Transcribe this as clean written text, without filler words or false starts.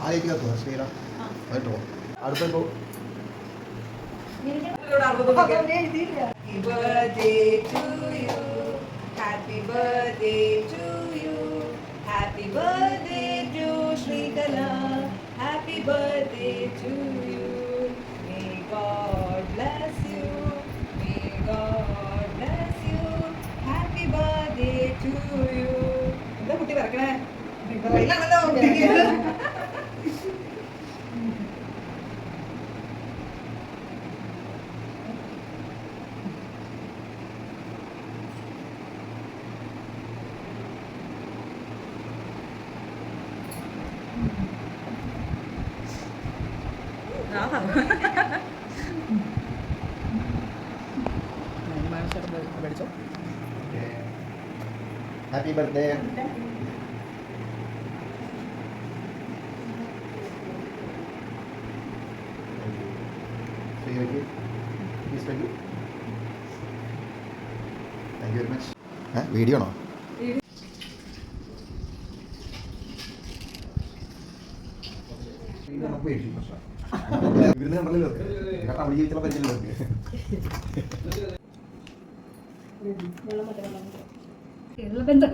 ആലേക്ക് കത്തുക ശ്രീറാം കേട്ടോ അടുത്തോ Happy birthday to you. Happy birthday to Shrikala. Happy birthday to you. May God bless you. May God bless you. Happy birthday to you. എന്താ കുട്ടി പറക്കണേ? ഇല്ലാണല്ലോ കുട്ടിക്ക്. Happy birthday ശ്രീരയ്ക്ക് thank you very much video ആണോ ഇവിടുന്ന് കണ്ടല്ലോ കേട്ടാ അവിടെ ജീവിച്ചുള്ള പരിചയമല്ലോ കേരള ബന്ധം